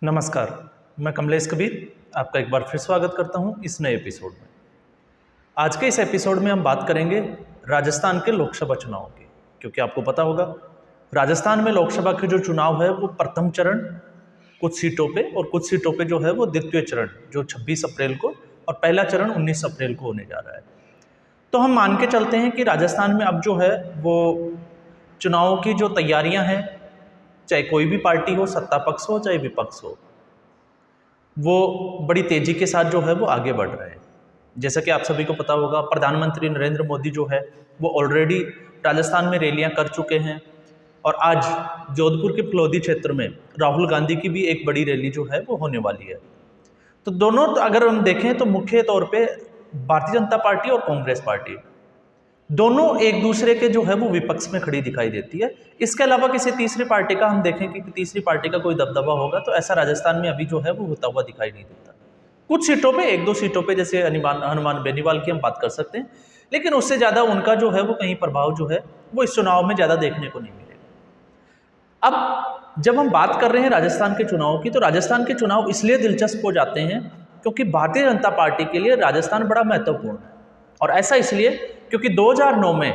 नमस्कार, मैं कमलेश कबीर आपका एक बार फिर स्वागत करता हूं इस नए एपिसोड में। आज के इस एपिसोड में हम बात करेंगे राजस्थान के लोकसभा चुनाव की, क्योंकि आपको पता होगा राजस्थान में लोकसभा के जो चुनाव है वो प्रथम चरण कुछ सीटों पे और कुछ सीटों पे जो है वो द्वितीय चरण जो 26 अप्रैल को और पहला चरण 19 अप्रैल को होने जा रहा है। तो हम मान के चलते हैं कि राजस्थान में अब जो है वो चुनावों की जो तैयारियां हैं, चाहे कोई भी पार्टी हो, सत्ता पक्ष हो चाहे विपक्ष हो, वो बड़ी तेजी के साथ जो है वो आगे बढ़ रहे हैं। जैसा कि आप सभी को पता होगा, प्रधानमंत्री नरेंद्र मोदी जो है वो ऑलरेडी राजस्थान में रैलियां कर चुके हैं और आज जोधपुर के फलोदी क्षेत्र में राहुल गांधी की भी एक बड़ी रैली जो है वो होने वाली है। तो दोनों अगर हम देखें तो मुख्य तौर पे भारतीय जनता पार्टी और कांग्रेस पार्टी दोनों एक दूसरे के जो है वो विपक्ष में खड़ी दिखाई देती है। इसके अलावा किसी तीसरी पार्टी का हम देखें कि तीसरी पार्टी का कोई दबदबा होगा तो ऐसा राजस्थान में अभी जो है वो होता हुआ दिखाई नहीं देता। कुछ सीटों पे, एक दो सीटों पे, जैसे हनुमान बेनीवाल की हम बात कर सकते हैं, लेकिन उससे ज़्यादा उनका जो है वो कहीं प्रभाव जो है वो इस चुनाव में ज़्यादा देखने को नहीं मिलेगा। अब जब हम बात कर रहे हैं राजस्थान के चुनाव की, तो राजस्थान के चुनाव इसलिए दिलचस्प हो जाते हैं क्योंकि भारतीय जनता पार्टी के लिए राजस्थान बड़ा महत्वपूर्ण है। और ऐसा इसलिए क्योंकि 2009 में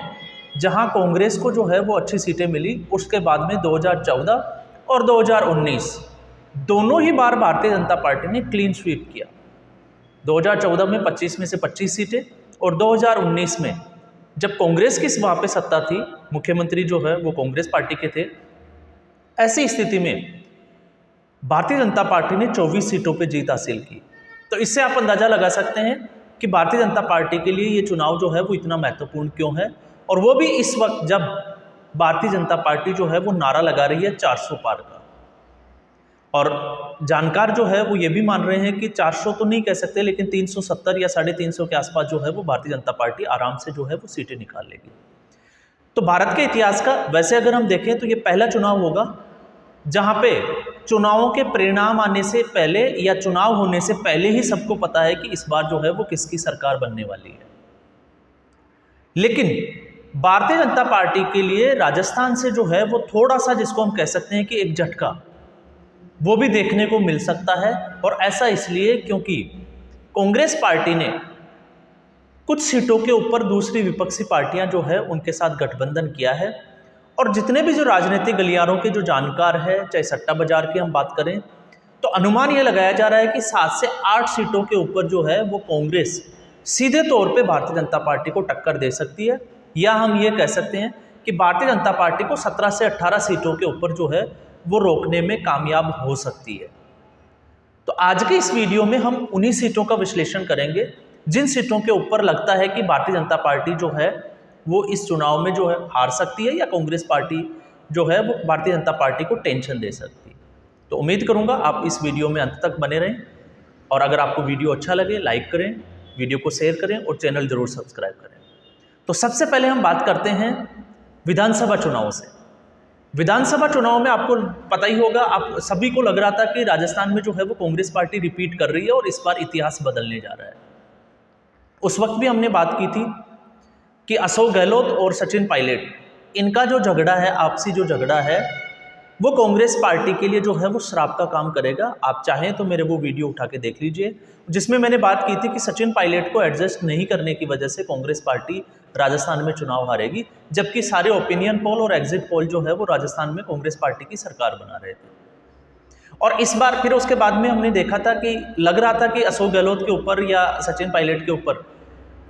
जहां कांग्रेस को जो है वो अच्छी सीटें मिली, उसके बाद में 2014 और 2019 दोनों ही बार भारतीय जनता पार्टी ने क्लीन स्वीप किया। 2014 में 25 में से 25 सीटें और 2019 में जब कांग्रेस की वहां पे सत्ता थी, मुख्यमंत्री जो है वो कांग्रेस पार्टी के थे, ऐसी स्थिति में भारतीय जनता पार्टी ने 24 सीटों पर जीत हासिल की। तो इससे आप अंदाजा लगा सकते हैं कि भारतीय जनता पार्टी के लिए ये चुनाव जो है वो इतना महत्वपूर्ण क्यों है, और वो भी इस वक्त जब भारतीय जनता पार्टी जो है वो नारा लगा रही है 400 पार का। और जानकार जो है वो ये भी मान रहे हैं कि 400 तो नहीं कह सकते, लेकिन 370 या 350 के आसपास जो है वो भारतीय जनता पार्टी आराम से जो है वो सीटें निकाल लेगी। तो भारत के इतिहास का वैसे अगर हम देखें तो ये पहला चुनाव होगा जहां पे चुनावों के परिणाम आने से पहले या चुनाव होने से पहले ही सबको पता है कि इस बार जो है वो किसकी सरकार बनने वाली है। लेकिन भारतीय जनता पार्टी के लिए राजस्थान से जो है वो थोड़ा सा, जिसको हम कह सकते हैं कि एक झटका, वो भी देखने को मिल सकता है। और ऐसा इसलिए क्योंकि कांग्रेस पार्टी ने कुछ सीटों के ऊपर दूसरी विपक्षी पार्टियां जो है उनके साथ गठबंधन किया है। और जितने भी जो राजनीतिक गलियारों के जो जानकार है, चाहे सट्टा बाजार की हम बात करें, तो अनुमान यह लगाया जा रहा है कि 7 से 8 सीटों के ऊपर जो है वो कांग्रेस सीधे तौर पे भारतीय जनता पार्टी को टक्कर दे सकती है, या हम ये कह सकते हैं कि भारतीय जनता पार्टी को 17 से 18 सीटों के ऊपर जो है वो रोकने में कामयाब हो सकती है। तो आज के इस वीडियो में हम उन्हीं सीटों का विश्लेषण करेंगे जिन सीटों के ऊपर लगता है कि भारतीय जनता पार्टी जो है वो इस चुनाव में जो है हार सकती है, या कांग्रेस पार्टी जो है वो भारतीय जनता पार्टी को टेंशन दे सकती है। तो उम्मीद करूंगा आप इस वीडियो में अंत तक बने रहें, और अगर आपको वीडियो अच्छा लगे लाइक करें, वीडियो को शेयर करें और चैनल जरूर सब्सक्राइब करें। तो सबसे पहले हम बात करते हैं विधानसभा चुनाव से। विधानसभा चुनाव में आपको पता ही होगा, आप सभी को लग रहा था कि राजस्थान में जो है वो कांग्रेस पार्टी रिपीट कर रही है और इस बार इतिहास बदलने जा रहा है। उस वक्त भी हमने बात की थी कि अशोक गहलोत और सचिन पायलट, इनका जो झगड़ा है, आपसी जो झगड़ा है, वो कांग्रेस पार्टी के लिए जो है वो श्राप का काम करेगा। आप चाहें तो मेरे वो वीडियो उठा के देख लीजिए, जिसमें मैंने बात की थी कि सचिन पायलट को एडजस्ट नहीं करने की वजह से कांग्रेस पार्टी राजस्थान में चुनाव हारेगी, जबकि सारे ओपिनियन पोल और एग्जिट पोल जो है वो राजस्थान में कांग्रेस पार्टी की सरकार बना रहे थे। और इस बार फिर उसके बाद में हमने देखा था कि लग रहा था कि अशोक गहलोत के ऊपर या सचिन पायलट के ऊपर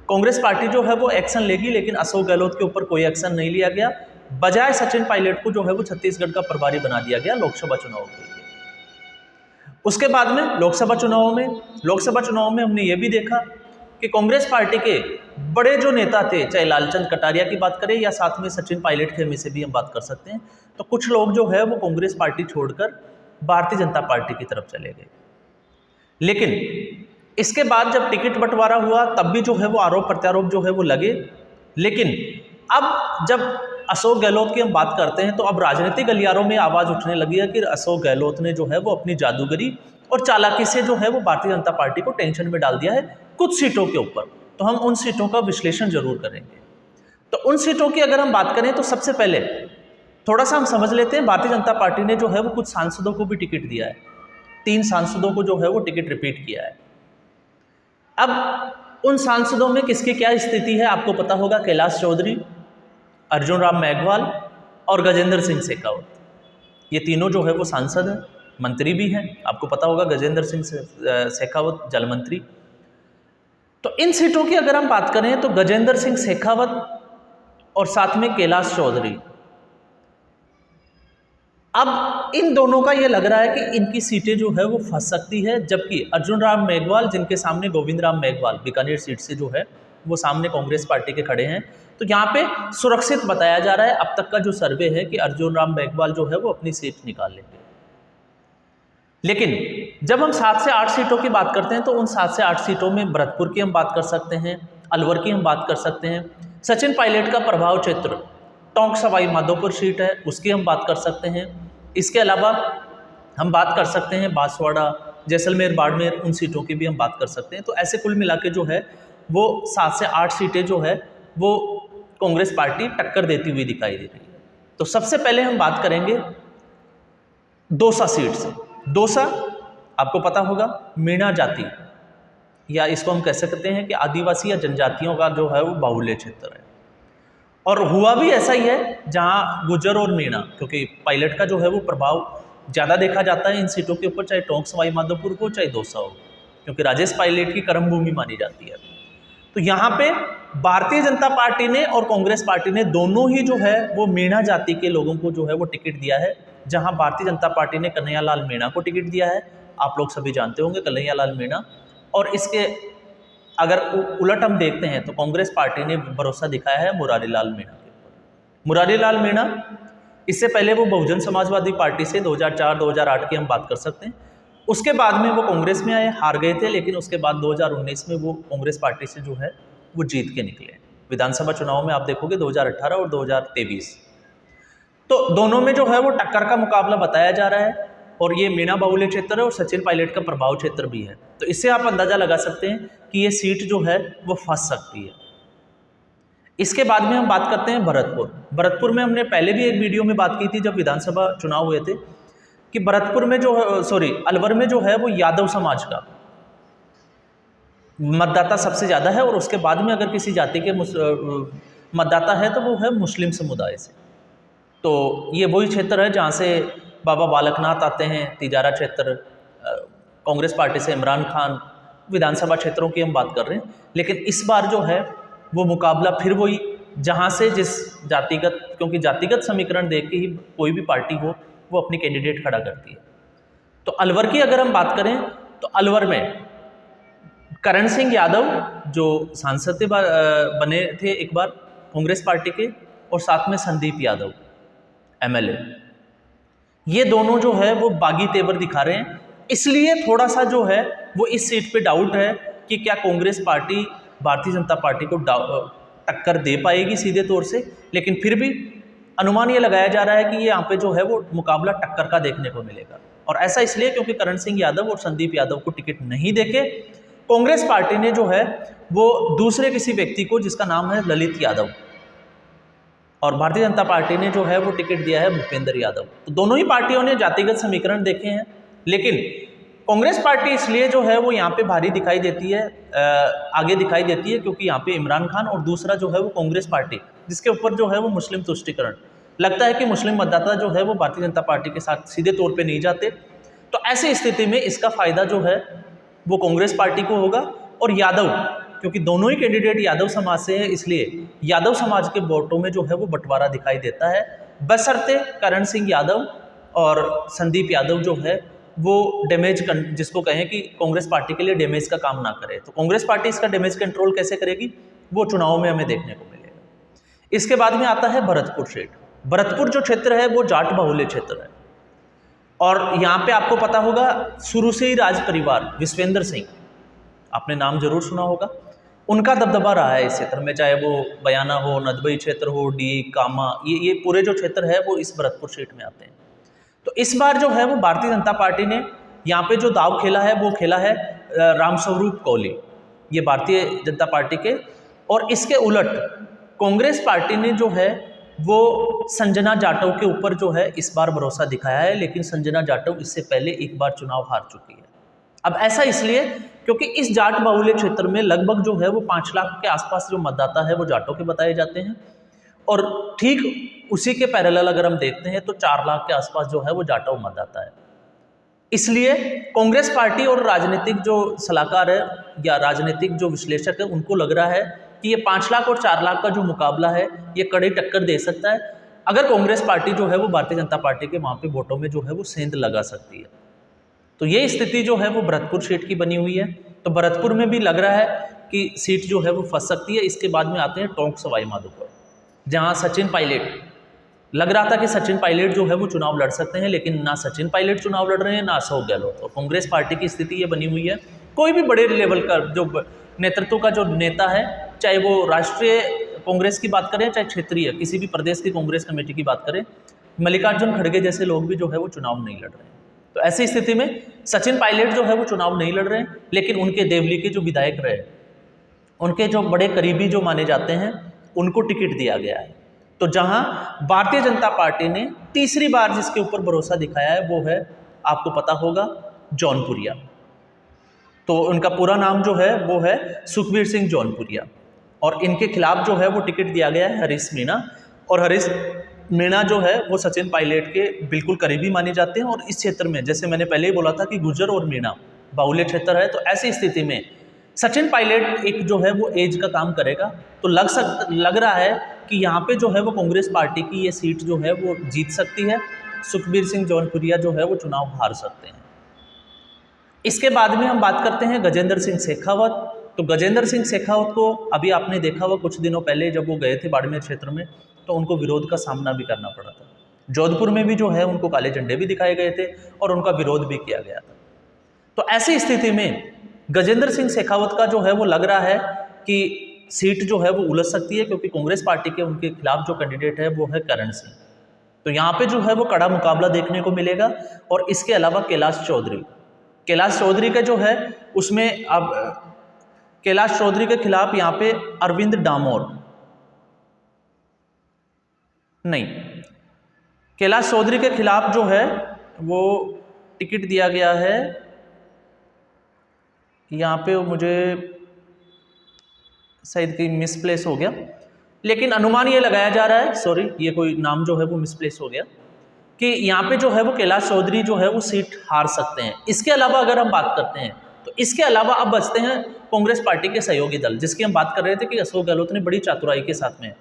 कांग्रेस पार्टी जो है वो एक्शन लेगी, लेकिन अशोक गहलोत के ऊपर कोई एक्शन नहीं लिया गया। बजाय सचिन पायलट को जो है वो छत्तीसगढ़ का प्रभारी बना दिया गया लोकसभा चुनाव के लिए। उसके बाद में लोकसभा चुनाव में हमने ये भी देखा कि कांग्रेस पार्टी के बड़े जो नेता थे, चाहे लालचंद कटारिया की बात करें या साथ में सचिन पायलट के में से भी हम बात कर सकते हैं, तो कुछ लोग जो है वो कांग्रेस पार्टी छोड़कर भारतीय जनता पार्टी की तरफ चले गए। लेकिन इसके बाद जब टिकट बंटवारा हुआ तब भी जो है वो आरोप प्रत्यारोप जो है वो लगे। लेकिन अब जब अशोक गहलोत की हम बात करते हैं तो अब राजनीतिक गलियारों में आवाज़ उठने लगी है कि अशोक गहलोत ने जो है वो अपनी जादूगरी और चालाकी से जो है वो भारतीय जनता पार्टी को टेंशन में डाल दिया है कुछ सीटों के ऊपर। तो हम उन सीटों का विश्लेषण जरूर करेंगे। तो उन सीटों की अगर हम बात करें तो सबसे पहले थोड़ा सा हम समझ लेते हैं, भारतीय जनता पार्टी ने जो है वो कुछ सांसदों को भी टिकट दिया है। 3 सांसदों को जो है वो टिकट रिपीट किया है। अब उन सांसदों में किसकी क्या स्थिति है आपको पता होगा। कैलाश चौधरी, अर्जुन राम मेघवाल और गजेंद्र सिंह शेखावत, ये तीनों जो है वो सांसद हैं, मंत्री भी हैं। आपको पता होगा गजेंद्र सिंह शेखावत जल मंत्री। तो इन सीटों की अगर हम बात करें तो गजेंद्र सिंह शेखावत और साथ में कैलाश चौधरी, अब इन दोनों का ये लग रहा है कि इनकी सीटें जो है वो फंस सकती है, जबकि अर्जुन राम मेघवाल, जिनके सामने गोविंद राम मेघवाल बीकानेर सीट से जो है वो सामने कांग्रेस पार्टी के खड़े हैं, तो यहाँ पे सुरक्षित बताया जा रहा है। अब तक का जो सर्वे है कि अर्जुन राम मेघवाल जो है वो अपनी सीट निकाल लेंगे। लेकिन जब हम 7 से 8 सीटों की बात करते हैं तो उन 7 से 8 सीटों में भरतपुर की हम बात कर सकते हैं, अलवर की हम बात कर सकते हैं, सचिन पायलट का प्रभाव क्षेत्र टोंक सवाई माधोपुर सीट है उसकी हम बात कर सकते हैं। इसके अलावा हम बात कर सकते हैं बांसवाड़ा, जैसलमेर, बाड़मेर, उन सीटों की भी हम बात कर सकते हैं। तो ऐसे कुल मिला के जो है वो 7 से 8 सीटें जो है वो कांग्रेस पार्टी टक्कर देती हुई दिखाई दे रही है। तो सबसे पहले हम बात करेंगे दौसा सीट से। दौसा आपको पता होगा मीणा जाति, या इसको हम कह सकते हैं कि आदिवासी या जनजातियों का जो है वो बाहुल्य क्षेत्र है। और हुआ भी ऐसा ही है जहां गुजर और मीणा, क्योंकि पायलट का जो है वो प्रभाव ज़्यादा देखा जाता है इन सीटों के ऊपर, चाहे टोंक सवाई माधोपुर हो चाहे दौसा हो, क्योंकि राजेश पायलट की कर्मभूमि मानी जाती है। तो यहाँ पे भारतीय जनता पार्टी ने और कांग्रेस पार्टी ने दोनों ही जो है वो मीणा जाति के लोगों को जो है वो टिकट दिया है। जहां भारतीय जनता पार्टी ने कन्हैयालाल मीणा को टिकट दिया है, आप लोग सभी जानते होंगे कन्हैयालाल मीणा। और इसके अगर उलट हम देखते हैं तो कांग्रेस पार्टी ने भरोसा दिखाया है मुरारीलाल मीणा के ऊपर। मुरारीलाल मीणा, इससे पहले वो बहुजन समाजवादी पार्टी से 2004-2008 की हम बात कर सकते हैं, उसके बाद में वो कांग्रेस में आए, हार गए थे, लेकिन उसके बाद 2019 में वो कांग्रेस पार्टी से जो है वो जीत के निकले। विधानसभा चुनाव में आप देखोगे 2018 और 2023, तो दोनों में जो है वो टक्कर का मुकाबला बताया जा रहा है। और ये मीणा बाहुल्य क्षेत्र है और सचिन पायलट का प्रभाव क्षेत्र भी है। तो इससे आप अंदाजा लगा सकते हैं कि ये सीट जो है वो फंस सकती है। इसके बाद में हम बात करते हैं भरतपुर। भरतपुर में हमने पहले भी एक वीडियो में बात की थी जब विधानसभा चुनाव हुए थे कि भरतपुर में जो है अलवर में जो है वो यादव समाज का मतदाता सबसे ज़्यादा है, और उसके बाद में अगर किसी जाति के मतदाता है तो वो है मुस्लिम समुदाय से। तो ये वही क्षेत्र है जहाँ से बाबा बालकनाथ आते हैं, तिजारा क्षेत्र, कांग्रेस पार्टी से इमरान खान, विधानसभा क्षेत्रों की हम बात कर रहे हैं। लेकिन इस बार जो है वो मुकाबला फिर वही, जहाँ से जिस जातिगत, क्योंकि जातिगत समीकरण देख के ही कोई भी पार्टी हो वो अपनी कैंडिडेट खड़ा करती है। तो अलवर की अगर हम बात करें तो अलवर में करण सिंह यादव जो सांसद बने थे एक बार कांग्रेस पार्टी के, और साथ में संदीप यादव MLA, ये दोनों जो है वो बागी तेवर दिखा रहे हैं। इसलिए थोड़ा सा जो है वो इस सीट पे डाउट है कि क्या कांग्रेस पार्टी भारतीय जनता पार्टी को टक्कर दे पाएगी सीधे तौर से। लेकिन फिर भी अनुमान ये लगाया जा रहा है कि ये यहाँ पे जो है वो मुकाबला टक्कर का देखने को मिलेगा। और ऐसा इसलिए क्योंकि करण सिंह यादव और संदीप यादव को टिकट नहीं देके कांग्रेस पार्टी ने जो है वो दूसरे किसी व्यक्ति को, जिसका नाम है ललित यादव, और भारतीय जनता पार्टी ने जो है वो टिकट दिया है भूपेंद्र यादव। तो दोनों ही पार्टियों ने जातिगत समीकरण देखे हैं, लेकिन कांग्रेस पार्टी इसलिए जो है वो यहाँ पे भारी दिखाई देती है, आगे दिखाई देती है, क्योंकि यहाँ पे इमरान खान और दूसरा जो है वो कांग्रेस पार्टी, जिसके ऊपर जो है वो मुस्लिम तुष्टिकरण लगता है कि मुस्लिम मतदाता जो है वो भारतीय जनता पार्टी के साथ सीधे तौर पे नहीं जाते। तो ऐसी स्थिति में इसका फायदा जो है वो कांग्रेस पार्टी को होगा। और यादव, क्योंकि दोनों ही कैंडिडेट यादव समाज से है, इसलिए यादव समाज के वोटों में जो है वो बंटवारा दिखाई देता है, बशर्ते करण सिंह यादव और संदीप यादव जो है वो डैमेज, जिसको कहें कि कांग्रेस पार्टी के लिए डैमेज का काम ना करे। तो कांग्रेस पार्टी इसका डैमेज कंट्रोल कैसे करेगी वो चुनाव में हमें देखने को मिलेगा। इसके बाद में आता है भरतपुर सीट। भरतपुर जो क्षेत्र है वो जाट बाहुल्य क्षेत्र है, और यहाँ पे आपको पता होगा शुरू से ही राज परिवार, विश्वेंद्र सिंह, आपने नाम जरूर सुना होगा, उनका दबदबा रहा है इस क्षेत्र में, चाहे वो बयाना हो, नदबई क्षेत्र हो, डी, कामा, ये पूरे जो क्षेत्र है वो इस भरतपुर सीट में आते हैं। तो इस बार जो है वो भारतीय जनता पार्टी ने यहाँ पे जो दाव खेला है वो खेला है रामस्वरूप कोहली, ये भारतीय जनता पार्टी के। और इसके उलट कांग्रेस पार्टी ने जो है वो संजना जाटव के ऊपर जो है इस बार भरोसा दिखाया है, लेकिन संजना जाटव इससे पहले एक बार चुनाव हार चुकी है। अब ऐसा इसलिए क्योंकि इस जाट बाहुल्य क्षेत्र में लगभग जो है वो 5 लाख के आसपास जो मतदाता है वो जाटों के बताए जाते हैं, और ठीक उसी के पैरेलल अगर हम देखते हैं तो 4 लाख के आसपास जो है वो जाटव मतदाता है। इसलिए कांग्रेस पार्टी और राजनीतिक जो सलाहकार है या राजनीतिक जो विश्लेषक है उनको लग रहा है कि ये 5 लाख और 4 लाख का जो मुकाबला है ये कड़ी टक्कर दे सकता है, अगर कांग्रेस पार्टी जो है वो भारतीय जनता पार्टी के वहाँ पे वोटों में जो है वो सेंध लगा सकती है। तो ये स्थिति जो है वो भरतपुर सीट की बनी हुई है। तो भरतपुर में भी लग रहा है कि सीट जो है वो फंस सकती है। इसके बाद में आते हैं टोंक सवाई माधोपुर, जहाँ सचिन पायलट, लग रहा था कि सचिन पायलट जो है वो चुनाव लड़ सकते हैं, लेकिन ना सचिन पायलट चुनाव लड़ रहे हैं ना अशोक गहलोत। और कांग्रेस पार्टी की स्थिति ये बनी हुई है, कोई भी बड़े लेवल का जो नेतृत्व का जो नेता है, चाहे वो राष्ट्रीय कांग्रेस की बात करें चाहे क्षेत्रीय किसी भी प्रदेश की कांग्रेस कमेटी की बात करें, मल्लिकार्जुन खड़गे जैसे लोग भी जो है वो चुनाव नहीं लड़ रहे हैं। तो ऐसी स्थिति में सचिन पायलट जो है वो चुनाव नहीं लड़ रहे हैं, लेकिन उनके देवली के जो विधायक रहे, उनके जो बड़े करीबी जो माने जाते हैं, उनको टिकट दिया गया है। तो जहां भारतीय जनता पार्टी ने तीसरी बार जिसके ऊपर भरोसा दिखाया है वो है, आपको पता होगा, जौनपुरिया। तो उनका पूरा नाम जो है वो है सुखबीर सिंह जौनपुरिया, और इनके खिलाफ जो है वो टिकट दिया गया है हरीश मीणा। और हरीश मीणा जो है वो सचिन पायलट के बिल्कुल करीबी माने जाते हैं। और इस क्षेत्र में जैसे मैंने पहले ही बोला था कि गुर्जर और मीणा बाहुल्य क्षेत्र है, तो ऐसी स्थिति में सचिन पायलट एक जो है वो एज का काम करेगा। तो लग रहा है कि यहाँ पे जो है वो कांग्रेस पार्टी की ये सीट जो है वो जीत सकती है, सुखबीर सिंह जौनपुरिया जो है वो चुनाव हार सकते हैं। इसके बाद में हम बात करते हैं गजेंद्र सिंह शेखावत। तो गजेंद्र सिंह शेखावत को अभी आपने देखा हुआ कुछ दिनों पहले जब वो गए थे बाड़मेर क्षेत्र में, तो उनको विरोध का सामना भी करना पड़ा था। जोधपुर में भी जो है उनको काले झंडे भी दिखाए गए थे और उनका विरोध भी किया गया था। तो ऐसी स्थिति में गजेंद्र सिंह शेखावत का जो है वो लग रहा है कि सीट जो है वो उलझ सकती है, क्योंकि कांग्रेस पार्टी के उनके खिलाफ जो कैंडिडेट है वो है करण सिंह। तो यहाँ पे जो है वो कड़ा मुकाबला देखने को मिलेगा। और इसके अलावा कैलाश चौधरी का जो है उसमें अब कैलाश चौधरी के खिलाफ यहाँ पे अरविंद डामोर, नहीं, कैलाश चौधरी के खिलाफ जो है वो टिकट दिया गया है, यहाँ पे मुझे शायद कहीं मिसप्लेस हो गया, लेकिन अनुमान ये लगाया जा रहा है, सॉरी ये कोई नाम जो है वो मिसप्लेस हो गया, कि यहाँ पे जो है वो कैलाश चौधरी जो है वो सीट हार सकते हैं। इसके अलावा अगर हम बात करते हैं तो इसके अलावा अब बचते हैं कांग्रेस पार्टी के सहयोगी दल, जिसकी हम बात कर रहे थे कि अशोक गहलोत ने बड़ी चातुराई के साथ में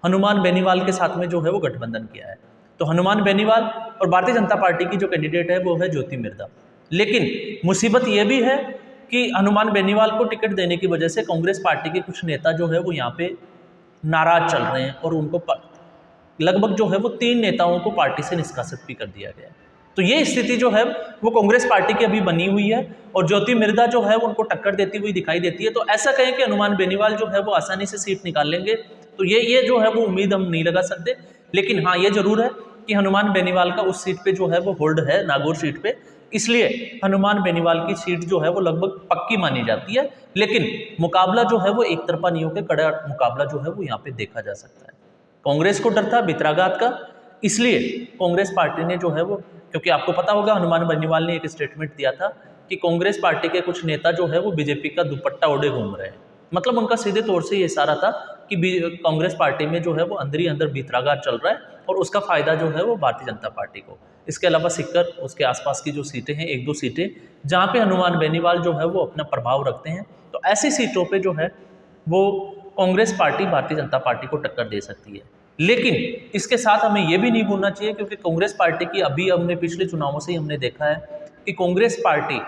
हनुमान बेनीवाल के साथ में जो है वो गठबंधन किया है। तो हनुमान बेनीवाल और भारतीय जनता पार्टी की जो कैंडिडेट है वो है ज्योति मिर्धा। लेकिन मुसीबत ये भी है कि हनुमान बेनीवाल को टिकट देने की वजह से कांग्रेस पार्टी के कुछ नेता जो है वो यहाँ पे नाराज चल रहे हैं, और उनको लगभग जो है वो 3 नेताओं को पार्टी से निष्कासित भी कर दिया गया है। तो ये स्थिति जो है वो कांग्रेस पार्टी की अभी बनी हुई है, और ज्योति मिर्धा जो है वो उनको टक्कर देती हुई दिखाई देती है। तो ऐसा कहें कि हनुमान बेनीवाल जो है वो आसानी से सीट निकाल लेंगे, तो ये जो है वो उम्मीद हम नहीं लगा सकते। लेकिन हाँ, ये जरूर है कि हनुमान बेनीवाल का उस सीट पे जो है वो होल्ड है, नागौर सीट पे, इसलिए हनुमान बेनीवाल की सीट जो है वो लगभग पक्की मानी जाती है। लेकिन मुकाबला जो है वो एक तरफा नहीं होकर कड़ा मुकाबला जो है वो यहाँ पे देखा जा सकता है। कांग्रेस को डर था बित्राघात का, इसलिए कांग्रेस पार्टी ने जो है वो, क्योंकि आपको पता होगा हनुमान बेनीवाल ने एक स्टेटमेंट दिया था कि कांग्रेस पार्टी के कुछ नेता जो है वो बीजेपी का दुपट्टा ओढ़े घूम रहे हैं। मतलब उनका सीधे तौर से ये इशारा था कि कांग्रेस पार्टी में जो है वो अंदर ही अंदर बित्राघात चल रहा है, और उसका फायदा जो है वो भारतीय जनता पार्टी को। इसके अलावा सिक्कर, उसके आसपास की जो सीटें हैं, 1-2 सीटें जहाँ पे हनुमान बेनीवाल जो है वो अपना प्रभाव रखते हैं, तो ऐसी सीटों पे जो है वो कांग्रेस पार्टी भारतीय जनता पार्टी को टक्कर दे सकती है। लेकिन इसके साथ हमें ये भी नहीं भूलना चाहिए, क्योंकि कांग्रेस पार्टी की अभी हमने पिछले चुनावों से ही हमने देखा है कि कांग्रेस पार्टी,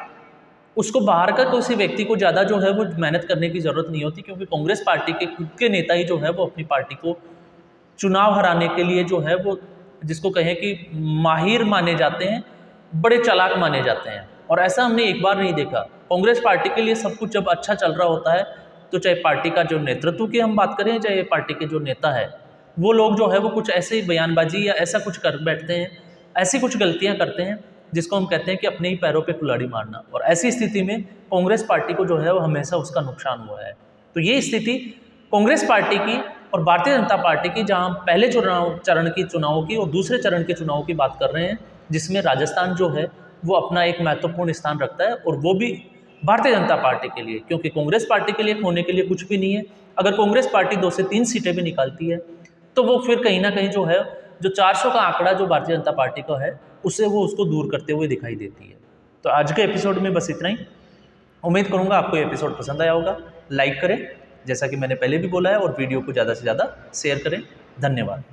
उसको बाहर का किसी व्यक्ति को ज़्यादा जो है वो मेहनत करने की ज़रूरत नहीं होती, क्योंकि कांग्रेस पार्टी के खुद के नेता ही जो है वो अपनी पार्टी को चुनाव हराने के लिए जो है वो, जिसको कहें कि माहिर माने जाते हैं, बड़े चालाक माने जाते हैं। और ऐसा हमने एक बार नहीं देखा। कांग्रेस पार्टी के लिए सब कुछ जब अच्छा चल रहा होता है, तो चाहे पार्टी का जो नेतृत्व की हम बात करें, चाहे पार्टी के जो नेता है, वो लोग जो है वो कुछ ऐसे बयानबाजी या ऐसा कुछ कर बैठते हैं, ऐसी कुछ गलतियां करते हैं जिसको हम कहते हैं कि अपने ही पैरों पे कुल्हाड़ी मारना। और ऐसी स्थिति में कांग्रेस पार्टी को जो है वो हमेशा उसका नुकसान हुआ है। तो ये स्थिति कांग्रेस पार्टी की और भारतीय जनता पार्टी की जहां पहले चरण की चुनाव की और दूसरे चरण के चुनाव की बात कर रहे हैं, जिसमें राजस्थान जो है वो अपना एक महत्वपूर्ण स्थान रखता है, और वो भी भारतीय जनता पार्टी के लिए, क्योंकि कांग्रेस पार्टी के लिए खोने के लिए कुछ भी नहीं है। अगर कांग्रेस पार्टी 2 से 3 सीटें भी निकालती है तो वो फिर कहीं ना कहीं जो है, जो 400 का आंकड़ा जो भारतीय जनता पार्टी का है, उसे वो उसको दूर करते हुए दिखाई देती है। तो आज के एपिसोड में बस इतना ही। उम्मीद करूंगा आपको ये एपिसोड पसंद आया होगा। लाइक करें जैसा कि मैंने पहले भी बोला है, और वीडियो को ज़्यादा से ज़्यादा शेयर करें। धन्यवाद।